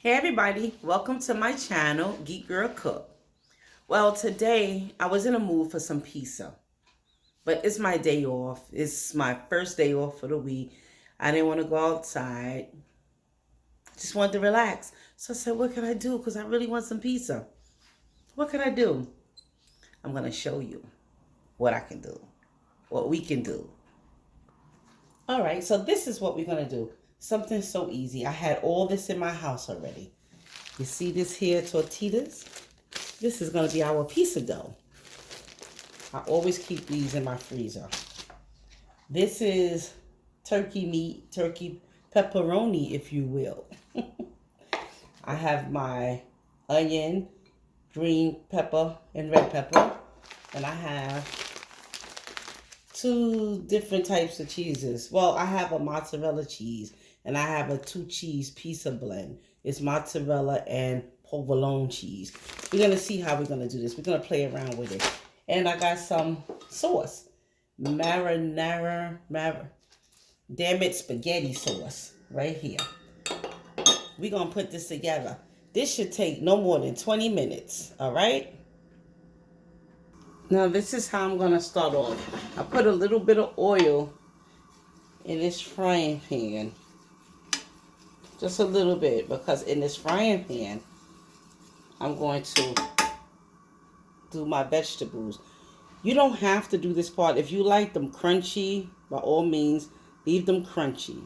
Hey everybody, welcome to my channel, Geek Girl Cook. Well, today I was in a mood for some pizza, but it's my day off. It's my first day off for the week. I didn't want to go outside. I just wanted to relax. So I said, what can I do? Because I really want some pizza. What can I do? I'm going to show you what I can do, what we can do. All right, so this is what we're going to do. Something so easy. I had all this in my house already. You see this here, tortillas? This is going to be our pizza dough. I always keep these in my freezer. This is turkey meat, turkey pepperoni, if you will. I have my onion, green pepper, and red pepper. And I have two different types of cheeses. Well, I have a mozzarella cheese, and I have a two-cheese pizza blend. It's mozzarella and provolone cheese. We're going to see how we're going to do this. We're going to play around with it. And I got some sauce. Marinara, damn it, spaghetti sauce right here. We're going to put this together. This should take no more than 20 minutes, all right? Now, this is how I'm going to start off. I put a little bit of oil in this frying pan. Just a little bit, because in this frying pan, I'm going to do my vegetables. You don't have to do this part. If you like them crunchy, by all means, leave them crunchy.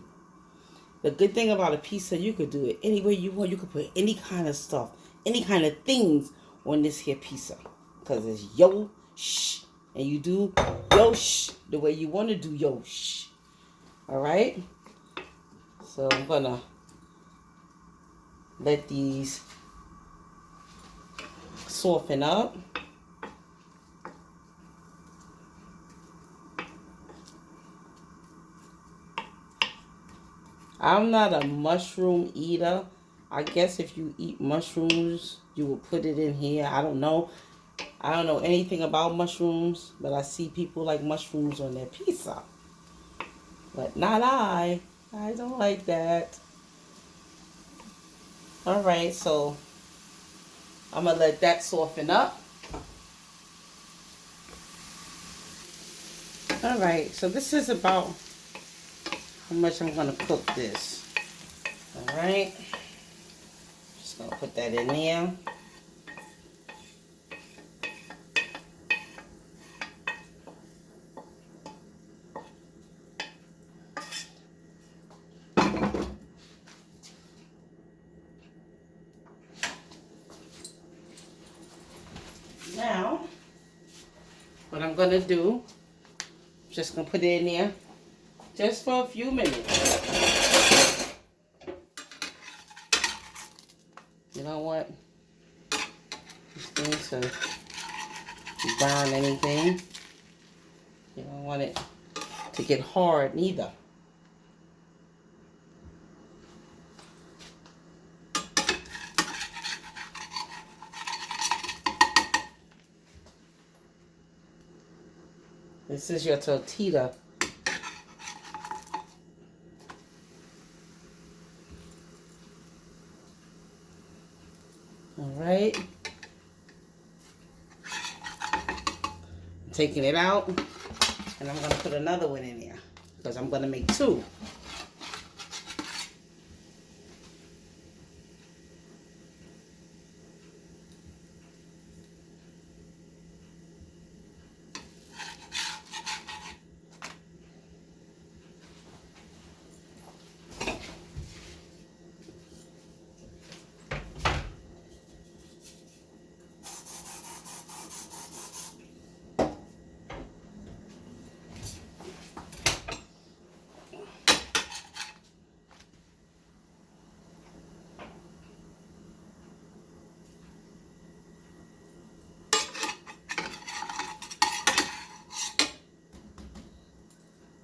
The good thing about a pizza, you could do it any way you want. You could put any kind of stuff, any kind of things on this here pizza. Because it's yo, shh. And you do yo, shh, the way you want to do yo, shh. All right? So I'm going to let these soften up. I'm not a mushroom eater. I guess if you eat mushrooms, you will put it in here. I don't know. I don't know anything about mushrooms, but I see people like mushrooms on their pizza. But not I. I don't like that. All right, so I'm going to let that soften up. All right, so this is about how much I'm going to cook this. All right. Just going to put that in there. Now, what I'm going to do, just going to put it in there just for a few minutes. You don't want this thing to burn anything. You don't want it to get hard neither. This is your tortilla. All right. I'm taking it out, and I'm going to put another one in there because I'm going to make two.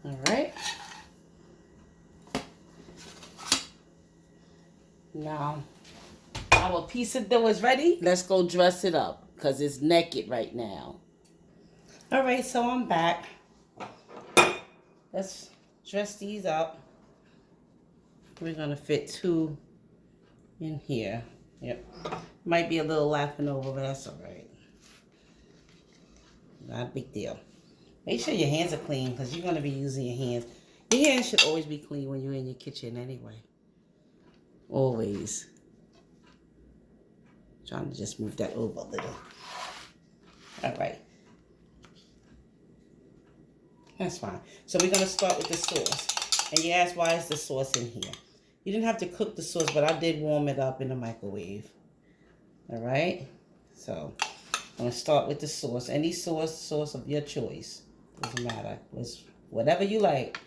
All right. Now, our pizza dough is ready. Let's go dress it up because it's naked right now. All right, so I'm back. Let's dress these up. We're going to fit two in here. Yep. Might be a little lapping over, but that's all right. Not a big deal. Make sure your hands are clean because you're going to be using your hands. Your hands should always be clean when you're in your kitchen anyway. Always. Trying to just move that over a little. All right. That's fine. So we're going to start with the sauce. And you ask, why is the sauce in here? You didn't have to cook the sauce, but I did warm it up in the microwave. All right? So I'm going to start with the sauce. Any sauce of your choice. Doesn't matter. It's whatever you like.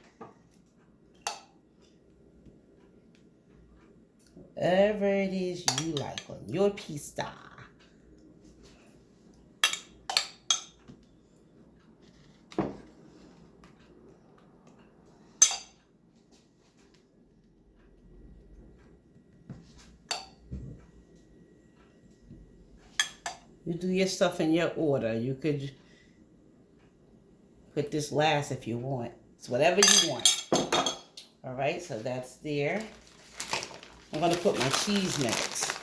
Whatever it is you like on your pizza. You do your stuff in your order. You could put this last if you want. It's whatever you want. All right, so that's there. I'm going to put my cheese next.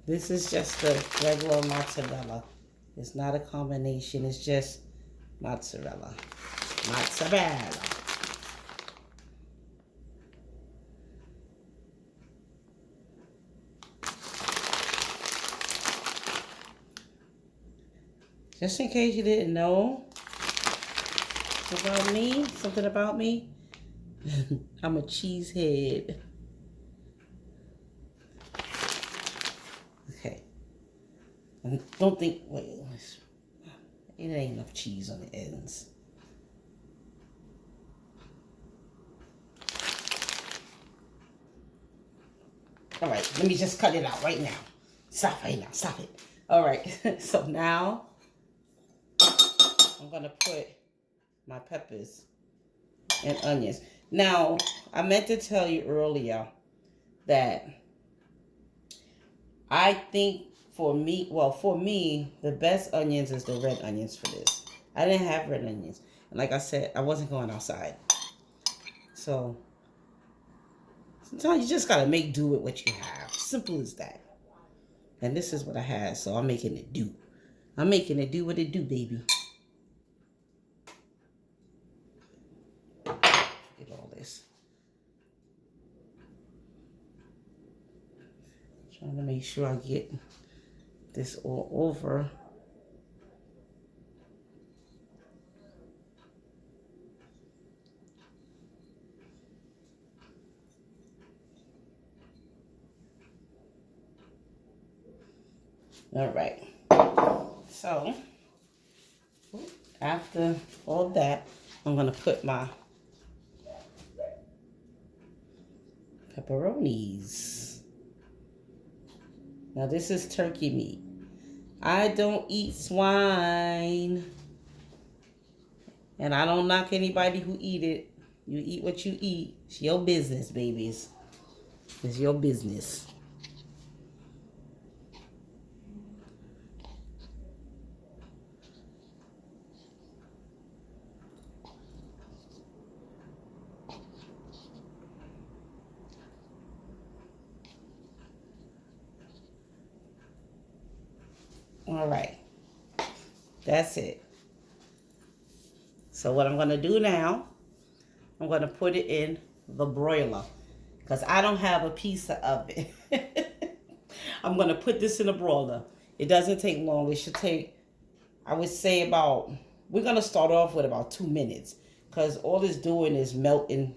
This is just the regular mozzarella. It's not a combination. It's just mozzarella. Mozzarella. Just in case you didn't know about me, something about me, I'm a cheesehead. Okay. I don't think, wait, it ain't enough cheese on the ends. All right, let me just cut it out right now. Stop right now, stop it. All right, so now I'm gonna put my peppers and onions. Now, I meant to tell you earlier that I think for me, the best onions is the red onions for this. I didn't have red onions. And like I said, I wasn't going outside. So, sometimes you just gotta make do with what you have. Simple as that. And this is what I had, so I'm making it do. I'm making it do what it do, baby. Get all this. Trying to make sure I get this all over. All right. So, after all that, I'm going to put my pepperonis. Now, this is turkey meat. I don't eat swine. And I don't knock anybody who eat it. You eat what you eat. It's your business, babies. It's your business. All right, that's it. So what I'm going to do now, I'm going to put it in the broiler because I don't have a pizza oven. I'm going to put this in the broiler. It doesn't take long. It should take, I would say we're going to start off with about 2 minutes because all it's doing is melting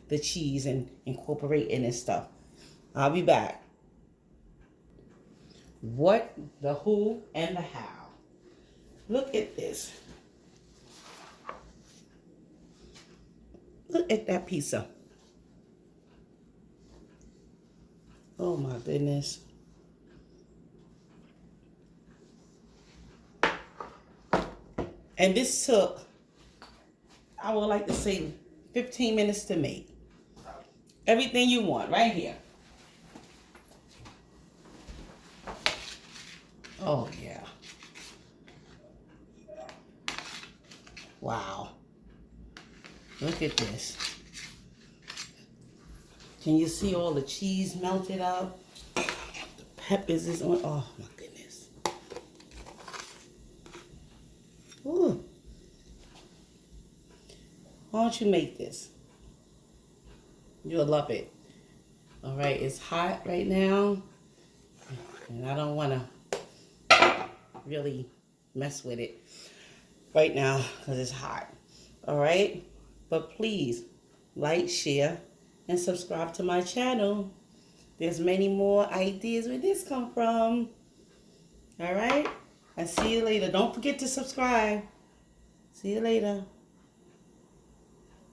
the cheese and incorporating and stuff. I'll be back. What, the who, and the how. Look at this. Look at that pizza. Oh my goodness. And this took, I would like to say, 15 minutes to make. Everything you want right here. Oh, yeah. Wow. Look at this. Can you see all the cheese melted up? The peppers is on. Oh, my goodness. Ooh. Why don't you make this? You'll love it. All right, it's hot right now. And I don't want to really mess with it right now because it's hot. All right? But please like, share, and subscribe to my channel. There's many more ideas where this come from. All right? I'll see you later. Don't forget to subscribe. See you later.